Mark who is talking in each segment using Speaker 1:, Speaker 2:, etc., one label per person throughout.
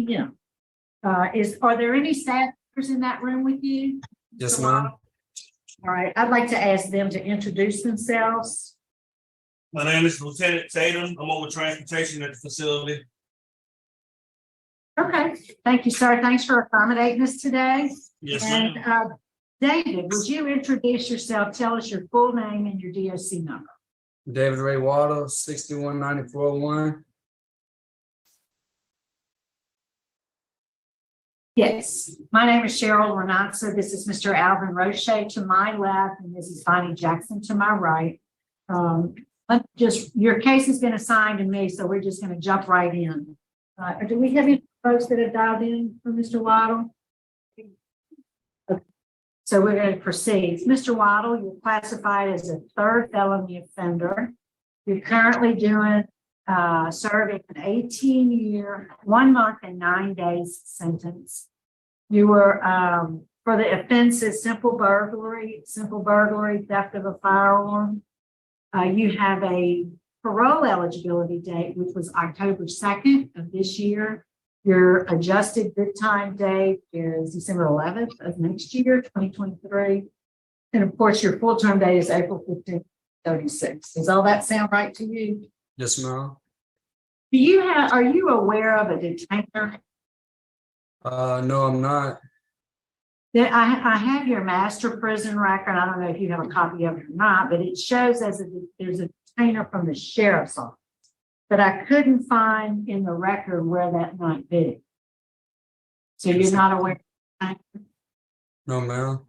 Speaker 1: p.m. Are there any staff members in that room with you?
Speaker 2: Yes,
Speaker 1: Mr.
Speaker 2: ma'am.
Speaker 1: Waddle? All right, I'd like to ask them to introduce themselves.
Speaker 3: My name is Lieutenant Tatum. I'm over transportation at the facility.
Speaker 1: Okay, thank you, sir. Thanks for accommodating us today.
Speaker 3: Yes,
Speaker 1: And
Speaker 3: ma'am.
Speaker 1: David, would you introduce yourself? Tell us your full name and your DOC number.
Speaker 2: David Ray Water, 619401.
Speaker 1: Yes, my name is Cheryl Renatza. This is Mr. Alvin Roche to my left and Mrs. Bonnie Jackson to my right. Your case has been assigned to me, so we're just going to jump right in. Do we have any folks that have dialed in for Mr. Waddle? Okay. So we're going to proceed. Mr. Waddle, you're classified as a third felony offender. You're currently serving an 18-year, 1 month and 9 days sentence. You were, for the offenses, simple burglary, theft of a firearm. You have a parole eligibility date, which was October 2nd of this year. Your adjusted good time date is December 11th of next year, 2023. And of course, your full-term date is April 15th, 36. Does all that sound right to you?
Speaker 2: Yes, ma'am.
Speaker 1: Are you aware of a detainer?
Speaker 2: No, I'm not.
Speaker 1: I have your master prison record. I don't know if you have a copy of it or not, but it shows there's a detainer from the sheriff's office. But I couldn't find in the record where that might be. So you're not aware?
Speaker 2: No, ma'am.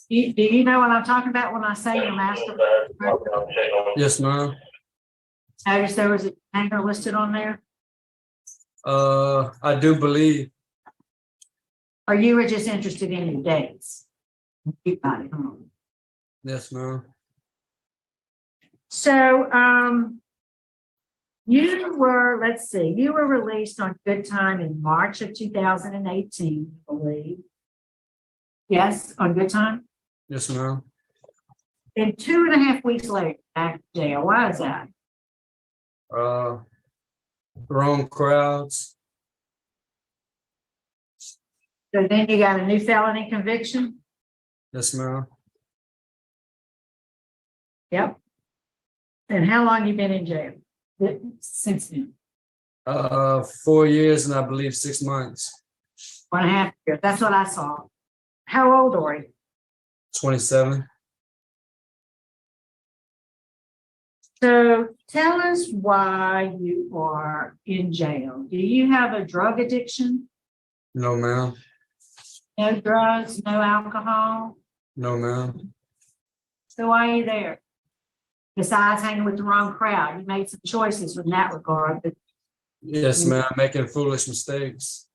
Speaker 1: Do you know what I'm talking about when I say your master?
Speaker 2: Yes, ma'am.
Speaker 1: Notice there was a detainer listed on there.
Speaker 2: I do believe.
Speaker 1: Or you were just interested in your dates? You got it.
Speaker 2: Yes, ma'am.
Speaker 1: So, you were released on good time in March of 2018, I believe. Yes, on good time.
Speaker 2: Yes, ma'am.
Speaker 1: Then 2.5 weeks later, back to jail. Why is that?
Speaker 2: Wrong crowds.
Speaker 1: So then you got a new felony conviction?
Speaker 2: Yes, ma'am.
Speaker 1: Yep. And how long you been in jail since then?
Speaker 2: 4 years and I believe 6 months.
Speaker 1: 1.5 years. That's what I saw. How old are you?
Speaker 2: 27.
Speaker 1: So tell us why you are in jail. Do you have a drug addiction?
Speaker 2: No, ma'am.
Speaker 1: No drugs, no alcohol?
Speaker 2: No, ma'am.
Speaker 1: So why are you there? Besides hanging with the wrong crowd, you made some choices in that regard. But
Speaker 2: Yes, ma'am. Making foolish mistakes.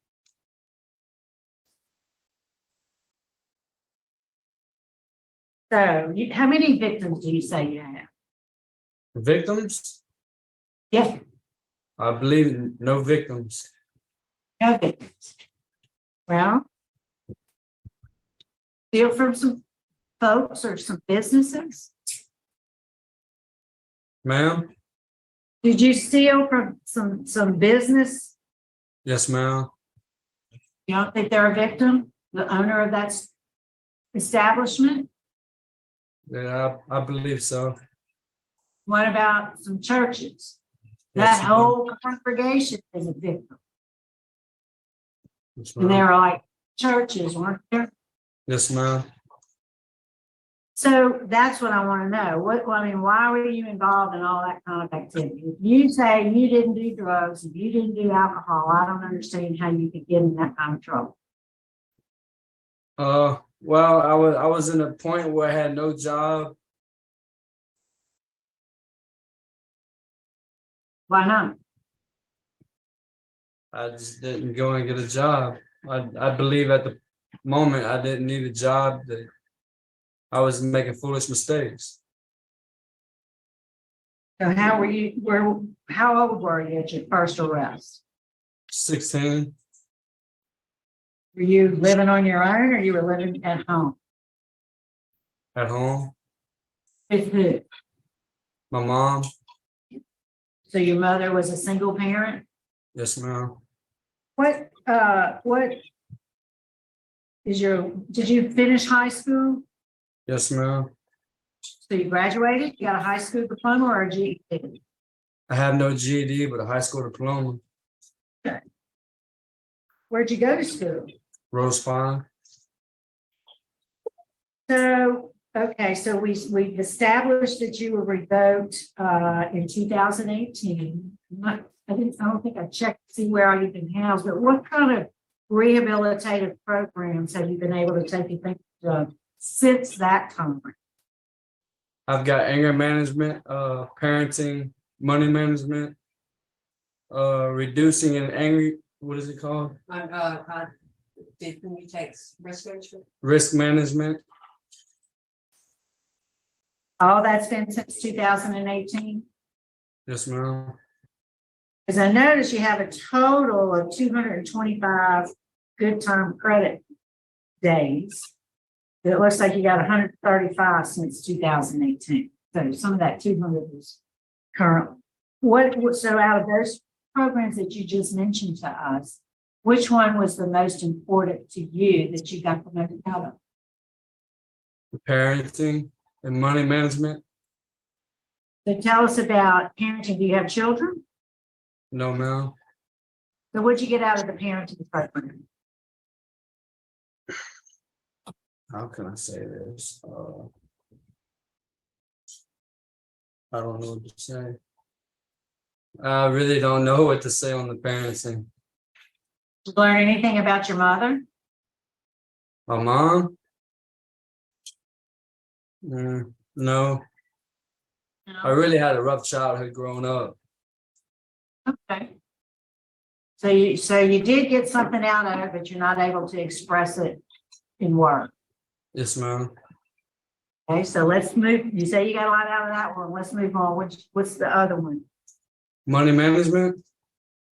Speaker 1: so how many victims do you say you have?
Speaker 2: Victims?
Speaker 1: Yes,
Speaker 2: I believe no victims.
Speaker 1: no victims. Well, steal from some folks or some businesses?
Speaker 2: Ma'am?
Speaker 1: Did you steal from some business?
Speaker 2: Yes, ma'am.
Speaker 1: You don't think they're a victim, the owner of that establishment?
Speaker 2: Yeah, I believe so.
Speaker 1: What about some churches?
Speaker 2: Yes,
Speaker 1: That
Speaker 2: ma'am.
Speaker 1: whole congregation is a victim.
Speaker 2: Yes,
Speaker 1: And
Speaker 2: ma'am.
Speaker 1: they're like churches, weren't there?
Speaker 2: Yes, ma'am.
Speaker 1: So that's what I want to know. Why were you involved in all that kind of activity? If you say you didn't do drugs, if you didn't do alcohol, I don't understand how you could get in that kind of trouble.
Speaker 2: Well, I was in a point where I had no job.
Speaker 1: Why not?
Speaker 2: I just didn't go and get a job. I believe at the moment I didn't need a job. That I was making foolish mistakes.
Speaker 1: So how old were you at your first arrest?
Speaker 2: 16.
Speaker 1: Were you living on your own or you were living at home?
Speaker 2: At home.
Speaker 1: With who?
Speaker 2: My mom.
Speaker 1: So your mother was a single parent?
Speaker 2: Yes, ma'am.
Speaker 1: What is did you finish high school?
Speaker 2: Yes, ma'am.
Speaker 1: So you graduated, you got a high school diploma or a GED?
Speaker 2: I have no GED, but a high school diploma.
Speaker 1: Where'd you go to school?
Speaker 2: Rose Pine.
Speaker 1: So, okay, so we've established that you were revoked in 2018. I don't think I checked to see where you've been housed, but what kind of rehabilitative programs have you been able to take advantage of since that time?
Speaker 2: I've got anger management, parenting, money management, reducing an angry, what is it called?
Speaker 4: Did you take risk management?
Speaker 2: Risk management.
Speaker 1: All that's been since 2018?
Speaker 2: Yes, ma'am.
Speaker 1: Because I noticed you have a total of 225 good term credit days. It looks like you got 135 since 2018. So some of that 200 is current. So out of those programs that you just mentioned to us, which one was the most important to you that you got promoted out of?
Speaker 2: Parenting and money management.
Speaker 1: So tell us about parenting. Do you have children?
Speaker 2: No, ma'am.
Speaker 1: So what'd you get out of the parenting program?
Speaker 2: How can I say this? I don't know what to say. I really don't know what to say on the parenting.
Speaker 1: Did you learn anything about your mother?
Speaker 2: My mom? No. I really had a rough childhood growing up.
Speaker 1: Okay. So you did get something out of it, but you're not able to express it in work.
Speaker 2: Yes, ma'am.
Speaker 1: Okay, so let's move. You say you got a lot out of that one. Let's move on. What's the other one?
Speaker 2: Money management.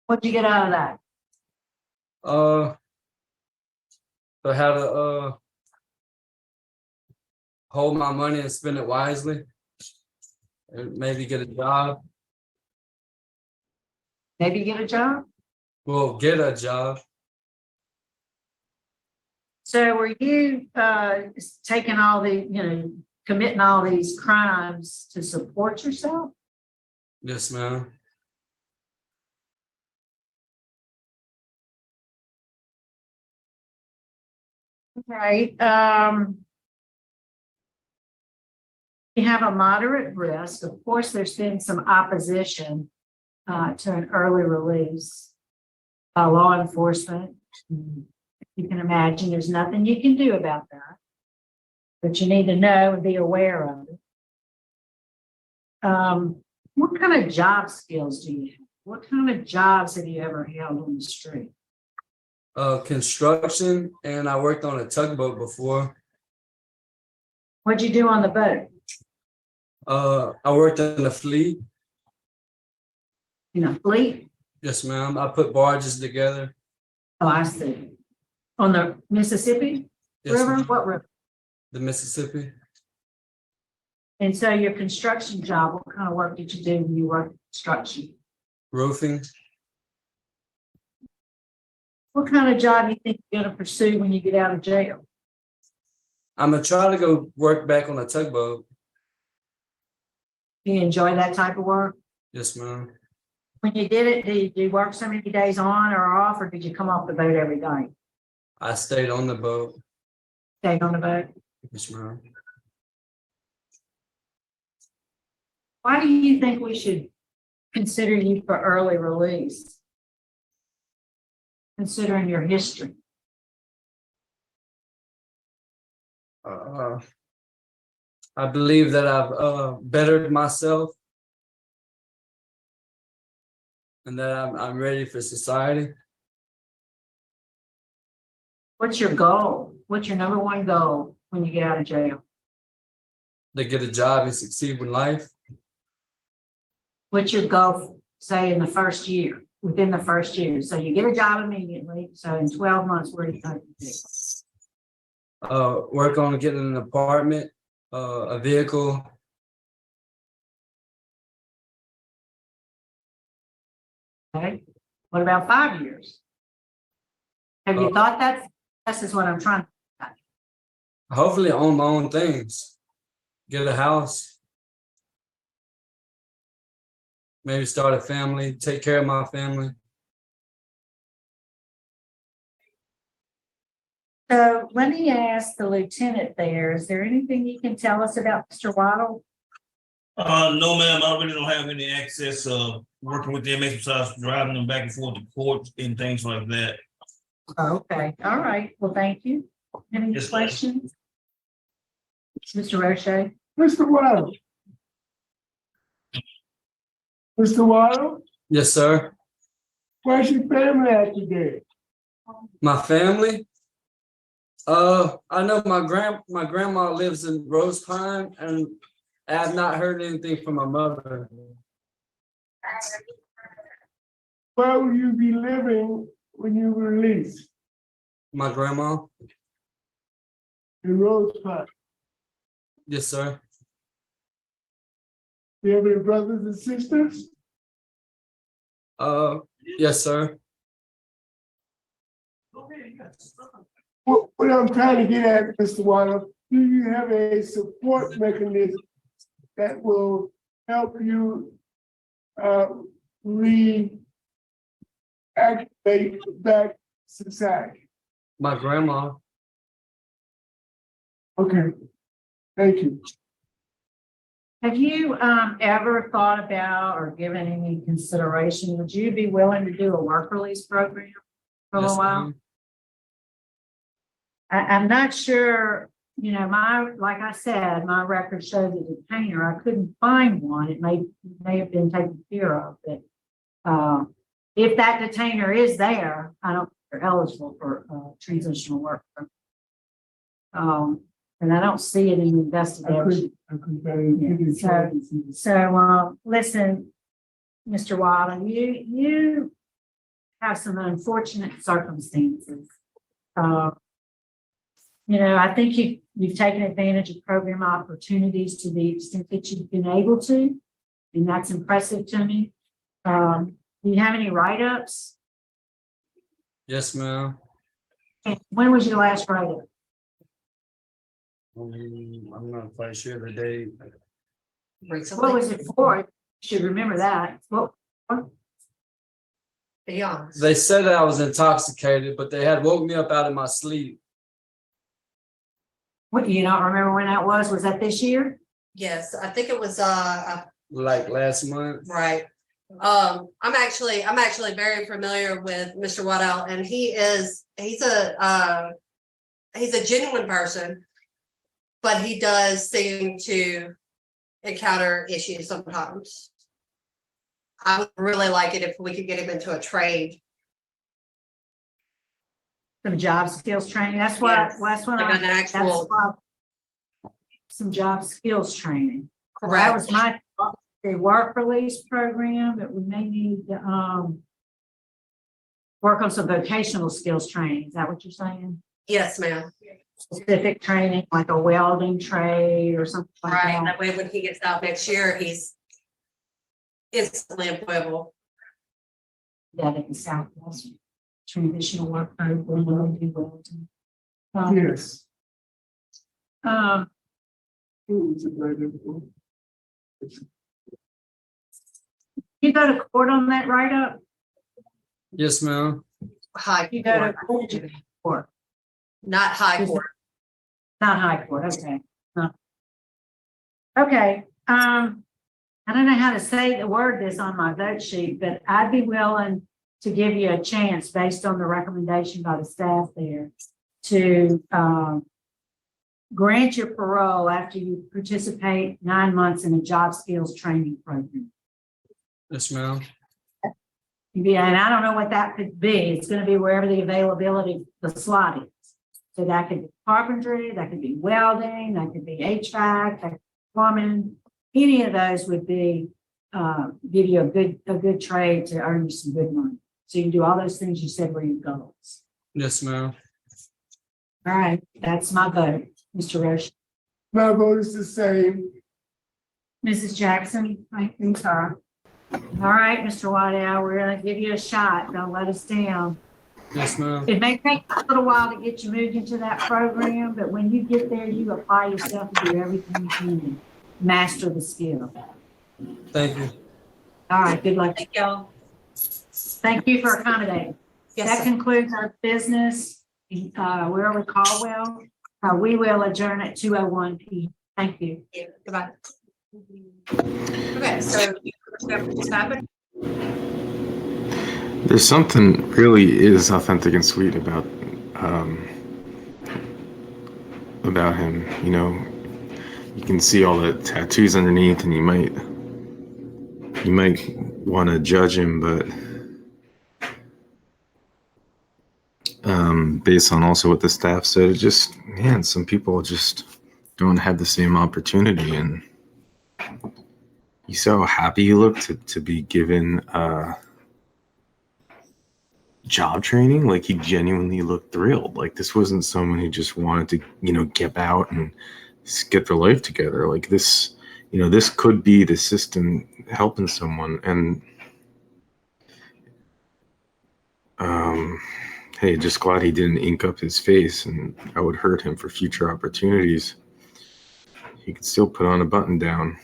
Speaker 1: What'd you get out of that?
Speaker 2: So how to hold my money and spend it wisely, and maybe get a job.
Speaker 1: Maybe get a job?
Speaker 2: Well, get a job.
Speaker 1: So were you taking all committing all these crimes to support yourself?
Speaker 2: Yes, ma'am.
Speaker 1: Okay. You have a moderate risk. Of course, there's been some opposition to an early release by law enforcement. You can imagine there's nothing you can do about that, but you need to know and be aware of it. What kind of job skills do you have? What kind of jobs have you ever held on the street?
Speaker 2: Construction, and I worked on a tugboat before.
Speaker 1: What'd you do on the boat?
Speaker 2: I worked in the fleet.
Speaker 1: In a fleet?
Speaker 2: Yes, ma'am. I put barges together.
Speaker 1: Oh, I see. On the Mississippi
Speaker 2: Yes,
Speaker 1: River?
Speaker 2: ma'am.
Speaker 1: What river?
Speaker 2: The Mississippi.
Speaker 1: And so your construction job, what kind of work did you do when you worked construction?
Speaker 2: Roofing.
Speaker 1: What kind of job do you think you're going to pursue when you get out of jail?
Speaker 2: I'm gonna try to go work back on a tugboat.
Speaker 1: Do you enjoy that type of work?
Speaker 2: Yes, ma'am.
Speaker 1: When you did it, did you work so many days on or off, or did you come off the boat every day?
Speaker 2: I stayed on the boat.
Speaker 1: Stayed on the boat?
Speaker 2: Yes, ma'am.
Speaker 1: Why do you think we should consider you for early release? Considering your history.
Speaker 2: I believe that I've bettered myself, and that I'm ready for society.
Speaker 1: What's your goal? What's your number one goal when you get out of jail?
Speaker 2: To get a job and succeed in life.
Speaker 1: What's your goal, say, in the first year, within the first year? So you get a job immediately. So in 12 months, where do you think you
Speaker 2: Work on getting an apartment, a vehicle.
Speaker 1: Okay. What about 5 years? Have you thought that? This is what I'm trying.
Speaker 2: Hopefully own my own things. Get a house. Maybe start a family, take care of my family.
Speaker 1: So let me ask the lieutenant there, is there anything you can tell us about Mr. Waddle?
Speaker 3: No, ma'am, I really don't have any access, working with the inmates besides driving them back and forth to court and things like that.
Speaker 1: Okay, all right, well, thank you. Any
Speaker 3: Yes, ma'am.
Speaker 1: questions? Mr. Roche?
Speaker 5: Mr. Waddle. Mr. Waddle,
Speaker 2: Yes, sir.
Speaker 5: where's your family at today?
Speaker 2: My family. I know my grandma lives in Rose Pine, and I have not heard anything from my mother.
Speaker 5: Where will you be living when you release?
Speaker 2: My grandma.
Speaker 5: In Rose Park.
Speaker 2: Yes, sir.
Speaker 5: Do you have any brothers and sisters?
Speaker 2: Yes, sir.
Speaker 5: What I'm trying to get at, Mr. Waddle, do you have a support mechanism that will help you reactivate back society?
Speaker 2: My grandma.
Speaker 5: Okay, thank you.
Speaker 1: Have you ever thought about or given any consideration, would you be willing to do a work release program for a
Speaker 2: Yes,
Speaker 1: little while?
Speaker 2: ma'am.
Speaker 1: I'm not sure, you know, like I said, my record shows a detainer. I couldn't find one. It may have been taken care of, but if that detainer is there, I don't think they're eligible for transitional work. And I don't see it in the investigation. So listen, Mr. Wilder, you have some unfortunate circumstances. You know, I think you've taken advantage of program opportunities to the extent that you've been able to, and that's impressive to me. Do you have any write-ups?
Speaker 2: Yes, ma'am.
Speaker 1: And when was your last write-up?
Speaker 2: I'm not quite sure the date.
Speaker 1: What was it for? You should remember that. What?
Speaker 4: Be honest.
Speaker 2: They said that I was intoxicated, but they had woke me up out of my sleep.
Speaker 1: What, you don't remember when that was? Was that this year?
Speaker 4: Yes, I think it was,
Speaker 2: Like last month.
Speaker 4: right. I'm actually very familiar with Mr. Waddell, and he's a genuine person, but he does seem to encounter issues sometimes. I would really like it if we could get him into a trade.
Speaker 1: Some job skills training. That's what,
Speaker 4: Yes.
Speaker 1: that's what
Speaker 4: Like an actual,
Speaker 1: some job skills training. That
Speaker 4: correct,
Speaker 1: was my, the work release program, but we may need to, work on some vocational skills training. Is that what you're saying?
Speaker 4: yes, ma'am,
Speaker 1: Specific training, like a welding trade or something like
Speaker 4: right,
Speaker 1: that.
Speaker 4: that way when he gets out next year, he's instantly employable.
Speaker 1: That in the Southwest transitional work program, we do welding.
Speaker 5: Yes.
Speaker 1: Um, you go to court on that write-up?
Speaker 2: Yes, ma'am.
Speaker 4: High
Speaker 1: You go to
Speaker 4: court,
Speaker 1: court,
Speaker 4: not high court.
Speaker 1: not high court, okay. No. Okay, I don't know how to say the word this on my vote sheet, but I'd be willing to give you a chance based on the recommendation by the staff there to grant your parole after you participate 9 months in a job skills training program.
Speaker 2: Yes, ma'am.
Speaker 1: Yeah, and I don't know what that could be. It's going to be wherever the availability, the slot is. So that could be carpentry, that could be welding, that could be HVAC, that could be plumbing. Any of those would be, give you a good trade to earn you some good money. So you can do all those things you said were your goals.
Speaker 2: Yes, ma'am.
Speaker 1: All right, that's my vote, Mr. Roche.
Speaker 5: My vote is the same.
Speaker 1: Mrs. Jackson, I think so. All right, Mr. Waddell, we're going to give you a shot. Don't let us down.
Speaker 2: Yes, ma'am.
Speaker 1: It may take a little while to get you moved into that program, but when you get there, you apply yourself to do everything you can to master the skill.
Speaker 2: Thank you.
Speaker 1: All right, good luck.
Speaker 4: Thank y'all.
Speaker 1: Thank you for accommodating.
Speaker 4: Yes,
Speaker 1: That
Speaker 4: sir.
Speaker 1: concludes our business. We're over Caldwell. We will adjourn at 2:01 p.m. Thank you.
Speaker 4: Goodbye. Okay, so what's happened?
Speaker 6: There's something really is authentic and sweet about him. You know, you can see all the tattoos underneath, and you might want to judge him, but based on also what the staff said, it just, man, some people just don't have the same opportunity. And you saw how happy he looked to be given job training. Like, he genuinely looked thrilled. Like, this wasn't someone who just wanted to, you know, get out and get their life together. Like, this, you know, this could be the system helping someone. And hey, just glad he didn't ink up his face, and I would hurt him for future opportunities. He could still put on a button down.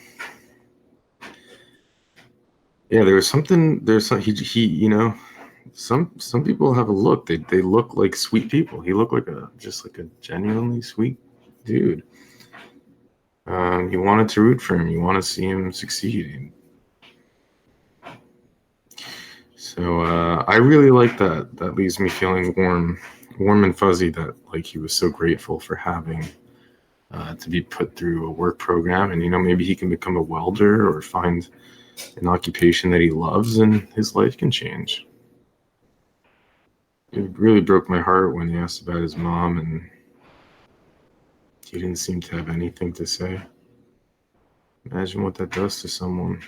Speaker 6: Yeah, there was something. He you know, some people have a look. They look like sweet people. He looked like just like a genuinely sweet dude. You wanted to root for him. You want to see him succeed. So I really like that. That leaves me feeling warm and fuzzy. That, like, he was so grateful for having to be put through a work program, and, you know, maybe he can become a welder or find an occupation that he loves, and his life can change. It really broke my heart when he asked about his mom, and he didn't seem to have anything to say. Imagine what that does to someone.